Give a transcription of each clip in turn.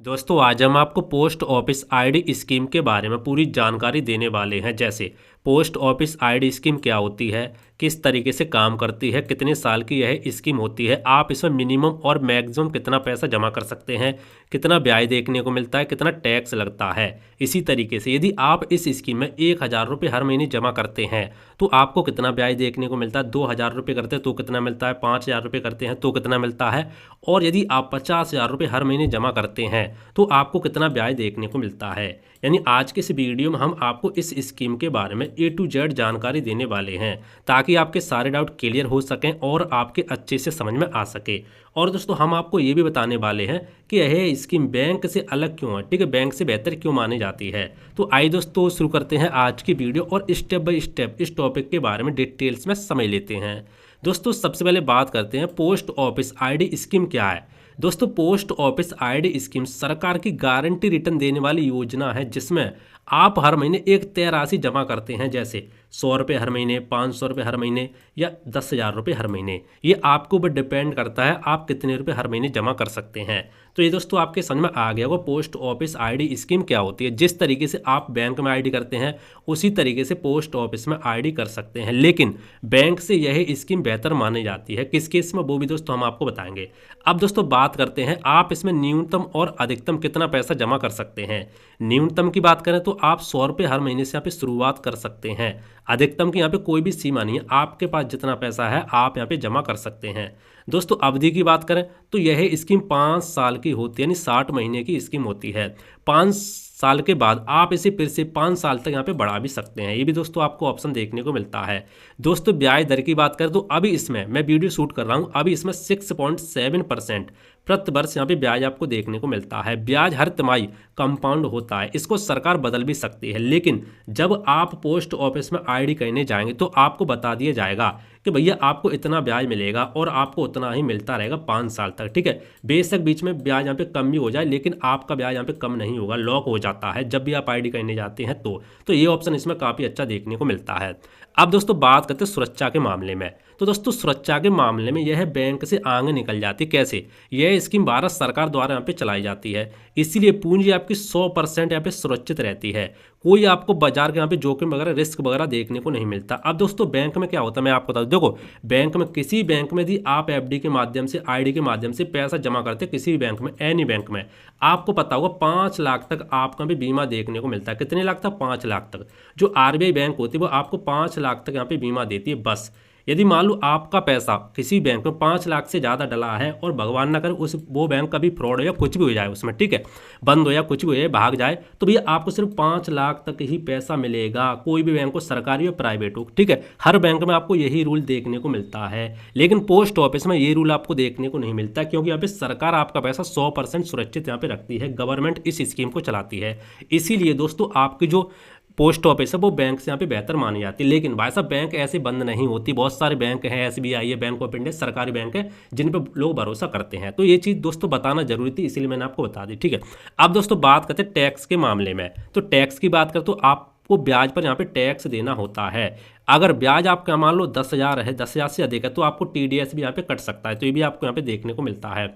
दोस्तों आज हम आपको पोस्ट ऑफिस आईडी स्कीम के बारे में पूरी जानकारी देने वाले हैं। जैसे पोस्ट ऑफिस आईडी स्कीम क्या होती है, किस तरीके से काम करती है, कितने साल की यह स्कीम होती है, आप इसमें मिनिमम और मैक्सिमम कितना पैसा जमा कर सकते हैं, कितना ब्याज देखने को मिलता है, कितना टैक्स लगता है। इसी तरीके से यदि आप इस स्कीम में 1,000 रुपये हर महीने जमा करते हैं तो आपको कितना ब्याज देखने को मिलता है, 2,000 रुपये करते हैं तो कितना मिलता है, 5,000 रुपये करते हैं तो कितना मिलता है, और यदि आप 50,000 रुपये हर महीने जमा करते हैं तो आपको कितना ब्याज देखने को मिलता है। यानी आज के इस वीडियो में हम आपको इस स्कीम के बारे में A to Z जानकारी देने वाले हैं ताकि आपके सारे डाउट क्लियर हो सकें और आपके अच्छे से समझ में आ सके। और दोस्तों हम आपको ये भी बताने वाले हैं कि यह स्कीम बैंक से अलग क्यों है, ठीक है, बैंक से बेहतर क्यों मानी जाती है। तो आइए दोस्तों शुरू करते हैं आज की वीडियो और स्टेप बाय स्टेप इस टॉपिक के बारे में डिटेल्स में समझ लेते हैं। दोस्तों सबसे पहले बात करते हैं पोस्ट ऑफिस आईडी स्कीम क्या है। दोस्तों पोस्ट ऑफिस आईडी स्कीम सरकार की गारंटी रिटर्न देने वाली योजना है जिसमें आप हर महीने एक तय राशि जमा करते हैं, जैसे 100 रुपये हर महीने, 500 रुपये हर महीने या 10,000 रुपये हर महीने। ये आपको ऊपर डिपेंड करता है आप कितने रुपए हर महीने जमा कर सकते हैं। तो ये दोस्तों आपके समझ में आ गया होगा पोस्ट ऑफिस आईडी स्कीम क्या होती है। जिस तरीके से आप बैंक में आईडी करते हैं उसी तरीके से पोस्ट ऑफिस में आईडी कर सकते हैं, लेकिन बैंक से यह स्कीम बेहतर मानी जाती है। किस केस में वो भी दोस्तों हम आपको बताएंगे। अब दोस्तों बात करते हैं आप इसमें न्यूनतम और अधिकतम कितना पैसा जमा कर सकते हैं। न्यूनतम की बात करें तो आप 100 रुपये हर महीने से यहाँ पे शुरुआत कर सकते हैं। अधिकतम की यहाँ पे कोई भी सीमा नहीं है, आपके पास जितना पैसा है आप यहाँ पे जमा कर सकते हैं। दोस्तों अवधि की बात करें तो यह स्कीम 5 साल की होती है, यानी 60 महीने की स्कीम होती है। 5 साल के बाद आप इसे फिर से 5 साल तक यहाँ पे बढ़ा भी सकते हैं, ये भी दोस्तों आपको ऑप्शन देखने को मिलता है। दोस्तों ब्याज दर की बात करें तो अभी इसमें मैं वीडियो शूट कर रहा हूँ, अभी इसमें 6.7% प्रति वर्ष यहाँ पे ब्याज आपको देखने को मिलता है। ब्याज हर तिमाही कंपाउंड होता है, इसको सरकार बदल भी सकती है, लेकिन जब आप पोस्ट ऑफिस में आईडी करने जाएंगे तो आपको बता दिया जाएगा कि भैया आपको इतना ब्याज मिलेगा और आपको उतना ही मिलता रहेगा 5 साल तक, ठीक है। बेशक बीच में ब्याज यहाँ पे कम भी हो जाए लेकिन आपका ब्याज यहाँ पे कम नहीं होगा, लॉक हो जाता है जब भी आप आईडी करने जाते हैं। तो ये ऑप्शन इसमें काफ़ी अच्छा देखने को मिलता है। अब दोस्तों बात करते हैं सुरक्षा के मामले में। तो दोस्तों सुरक्षा के मामले में यह बैंक से आगे निकल जाती है। कैसे? यह स्कीम भारत सरकार द्वारा यहाँ पे चलाई जाती है, इसीलिए पूंजी आपकी 100% यहाँ पे सुरक्षित रहती है। कोई आपको बाजार के यहाँ पे जोखिम वगैरह रिस्क वगैरह देखने को नहीं मिलता। अब दोस्तों बैंक में क्या होता है मैं आपको बता दूं, देखो बैंक में किसी बैंक में यदि आप एफडी के माध्यम से आईडी के माध्यम से पैसा जमा करते हैं, किसी भी बैंक में, एनी बैंक में, आपको पता होगा 5 लाख तक आपका भी बीमा देखने को मिलता है। कितने लाख तक? 5 लाख तक। जो आरबीआई बैंक होती है वो आपको 5 लाख तक यहाँ पे बीमा देती है बस। यदि मान लो आपका पैसा किसी बैंक में 5 लाख से ज़्यादा डला है और भगवान ना करे वो बैंक कभी फ्रॉड हो या कुछ भी हो जाए उसमें, ठीक है, बंद हो या कुछ भी हो जाए, भाग जाए, तो भैया आपको सिर्फ 5 लाख तक ही पैसा मिलेगा। कोई भी बैंक हो, सरकारी हो प्राइवेट हो, ठीक है, हर बैंक में आपको यही रूल देखने को मिलता है। लेकिन पोस्ट ऑफिस में ये रूल आपको देखने को नहीं मिलता क्योंकि यहाँ पे सरकार आपका पैसा 100% सुरक्षित यहाँ पे रखती है, गवर्नमेंट इस स्कीम को चलाती है। इसीलिए दोस्तों आपकी जो पोस्ट ऑफिस है वो बैंक से यहाँ पे बेहतर मानी जाती है। लेकिन भाई साहब बैंक ऐसे बंद नहीं होती, बहुत सारे बैंक हैं, एसबीआई है, बैंक ऑफ इंडिया, सरकारी बैंक है जिन पे लोग भरोसा करते हैं। तो ये चीज़ दोस्तों बताना जरूरी थी, इसीलिए मैंने आपको बता दी, ठीक है। अब दोस्तों बात करते हैं टैक्स के मामले में। तो टैक्स की बात करें तो आपको ब्याज पर यहाँ पे टैक्स देना होता है। अगर ब्याज आपका मान लो 10,000 है, 10,000 से अधिक है, तो आपको टीडीएस भी यहाँ पे कट सकता है, तो ये भी आपको यहाँ पे देखने को मिलता है।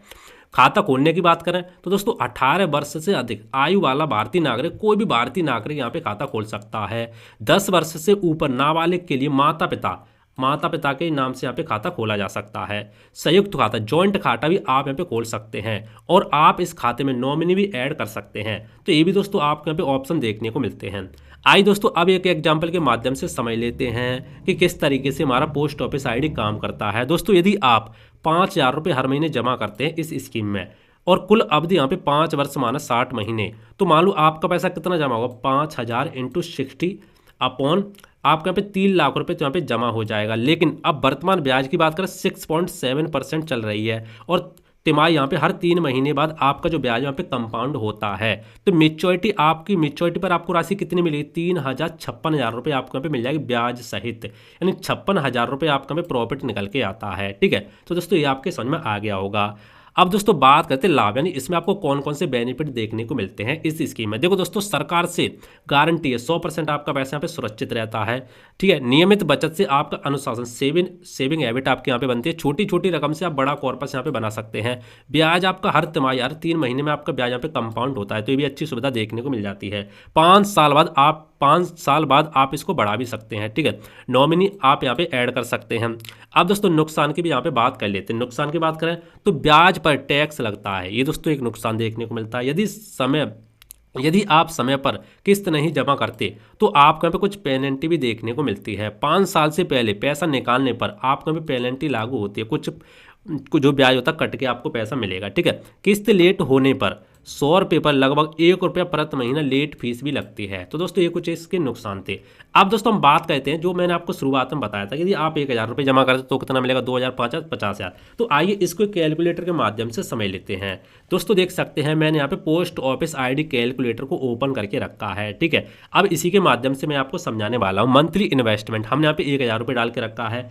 खाता खोलने की बात करें तो दोस्तों 18 वर्ष से अधिक आयु वाला भारतीय नागरिक, कोई भी भारतीय नागरिक यहाँ पे खाता खोल सकता है। 10 वर्ष से ऊपर नाबालिग के लिए माता पिता के नाम से यहाँ पे खाता खोला जा सकता है। संयुक्त खाता, जॉइंट खाता भी आप यहाँ पे खोल सकते हैं और आप इस खाते में नॉमिनी भी ऐड कर सकते हैं। तो ये भी दोस्तों आपको यहाँ पे ऑप्शन देखने को मिलते हैं। आइए दोस्तों अब एक एग्जाम्पल के माध्यम से समझ लेते हैं कि किस तरीके से हमारा पोस्ट ऑफिस आईडी काम करता है। दोस्तों यदि आप 5,000 रुपये हर महीने जमा करते हैं इस स्कीम में और कुल अवधि यहाँ पे 5 वर्ष माना 60 महीने, तो मान लो आपका पैसा कितना जमा होगा, 5,000 × 60 अपॉन आपके यहाँ पे 3 लाख रुपए तो यहाँ पे जमा हो जाएगा। लेकिन अब वर्तमान ब्याज की बात करें 6.7% चल रही है और तिमाही यहाँ पे हर 3 महीने बाद आपका जो ब्याज यहाँ पे कंपाउंड होता है। तो मेच्योरिटी पर आपको राशि कितनी मिलेगी, 56,000 रुपये आपको यहाँ पे मिल जाएगी ब्याज सहित, यानी 56,000 रुपये आपका यहाँ पे प्रॉफिट निकल के आता है, ठीक है। तो दोस्तों ये आपके समझ में आ गया होगा। अब दोस्तों बात करते हैं लाभ, यानी इसमें आपको कौन कौन से बेनिफिट देखने को मिलते हैं इस स्कीम में। देखो दोस्तों, सरकार से गारंटी है 100% आपका पैसा यहाँ पे सुरक्षित रहता है। ठीक है, नियमित बचत से आपका अनुशासन, सेविंग हैबिट आपके यहाँ पे बनती है। छोटी छोटी रकम से आप बड़ा कॉर्पस यहाँ पे बना सकते हैं। ब्याज आपका हर तिमाही, हर 3 महीने में आपका ब्याज यहाँ पे कंपाउंड होता है, तो ये भी अच्छी सुविधा देखने को मिल जाती है। 5 साल बाद आप इसको बढ़ा भी सकते हैं। ठीक है, नॉमिनी आप यहाँ पे ऐड कर सकते हैं। अब दोस्तों नुकसान की भी यहाँ पे बात कर लेते हैं। नुकसान की बात करें तो ब्याज पर टैक्स लगता है, ये दोस्तों एक नुकसान देखने को मिलता है। यदि आप समय पर किस्त नहीं जमा करते तो आपको यहाँ पे कुछ पेनल्टी भी देखने को मिलती है। 5 साल से पहले पैसा निकालने पर आपको यहाँ पे पेनल्टी लागू होती है, कुछ जो ब्याज होता है कट के आपको पैसा मिलेगा। ठीक है, किस्त लेट होने पर 100 रुपये पर लगभग 1 रुपया प्रति महीना लेट फीस भी लगती है। तो दोस्तों ये कुछ इसके नुकसान थे। अब दोस्तों हम बात करते हैं, जो मैंने आपको शुरुआत में बताया था कि यदि आप 1000 रुपये जमा करते तो कितना मिलेगा, 2000, 5000, 50,000। तो आइए इसको कैलकुलेटर के माध्यम से समझ लेते हैं। दोस्तों देख सकते हैं मैंने यहाँ पे पोस्ट ऑफिस आईडी कैलकुलेटर को ओपन करके रखा है। ठीक है, अब इसी के माध्यम से मैं आपको समझाने वाला हूँ। मंथली इन्वेस्टमेंट हमने यहाँ पे 1000 रुपये डाल के रखा है।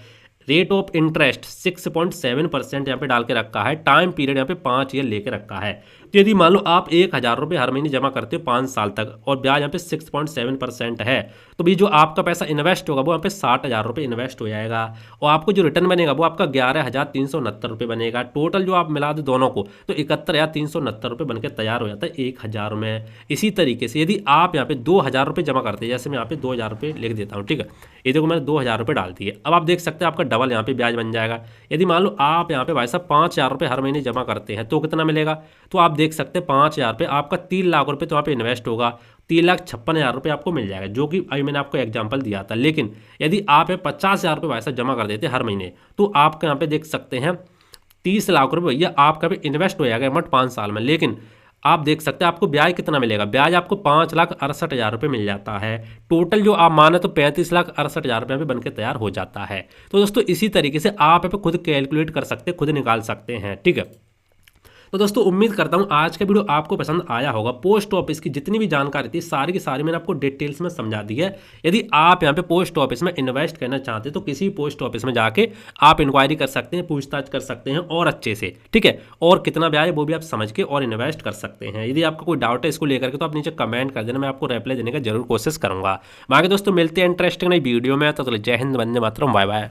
रेट ऑफ इंटरेस्ट 6.7% यहाँ पे डाल के रखा है। टाइम पीरियड यहाँ पे 5 ईयर लेके रखा है। तो यदि मान लो आप 1000 रुपये हर महीने जमा करते हो 5 साल तक और ब्याज यहाँ पे 6.7% है, तो भी जो आपका पैसा इन्वेस्ट होगा वो यहाँ पे 60,000 रुपये इन्वेस्ट हो जाएगा और आपको जो रिटर्न बनेगा वो आपका 11,369 रुपये बनेगा। टोटल जो आप मिला दो दोनों को तो 71,369 रुपये बनकर तैयार हो जाता है 1000 में। इसी तरीके से यदि आप यहाँ पे 2000 रुपये जमा करते हैं, जैसे मैं यहाँ पे 2000 रुपये लिख देता हूँ। ठीक है, ये देखो मैंने 2000 रुपये डाल दिए। अब आप देख सकते हैं आपका डबल यहाँ पे ब्याज बन जाएगा। यदि मान लो आप यहाँ पे भाई साहब 5000 रुपये हर महीने जमा करते हैं तो कितना मिलेगा, तो आप देख सकते हैं 5000 रुपये आपका 3 लाख रुपये तो यहाँ पे इन्वेस्ट होगा, 3,56,000 रुपये आपको मिल जाएगा, जो कि अभी मैंने आपको एग्जांपल दिया था। लेकिन यदि आप 50,000 रुपये भाई साहब जमा कर देते हर महीने तो आपके यहाँ पे देख सकते हैं 30 लाख रुपये भैया आपका भी इन्वेस्ट हो जाएगा मट 5 साल में। लेकिन आप देख सकते हैं आपको ब्याज कितना मिलेगा, ब्याज आपको 5,68,000 रुपये मिल जाता है। टोटल जो आप माने तो 35,68,000 रुपये में बनकर तैयार हो जाता है। तो दोस्तों इसी तरीके से आप यहाँ पे खुद कैलकुलेट कर सकते हैं, खुद निकाल सकते हैं। ठीक है, तो दोस्तों उम्मीद करता हूं आज का वीडियो आपको पसंद आया होगा। पोस्ट ऑफिस की जितनी भी जानकारी थी सारी की सारी मैंने आपको डिटेल्स में समझा दी है। यदि आप यहां पे पोस्ट ऑफिस में इन्वेस्ट करना चाहते हैं तो किसी पोस्ट ऑफिस में जाके आप इंक्वायरी कर सकते हैं, पूछताछ कर सकते हैं और अच्छे से। ठीक है, और कितना ब्याज है वो भी आप समझ के और इन्वेस्ट कर सकते हैं। यदि आपको कोई डाउट है इसको लेकर के तो आप नीचे कमेंट कर देना, मैं आपको रिप्लाई देने का जरूर कोशिश करूंगा। बाकी दोस्तों मिलते हैं इंटरेस्टिंग नई वीडियो में। तो जय हिंद, वंदे मातरम, बाय बाय।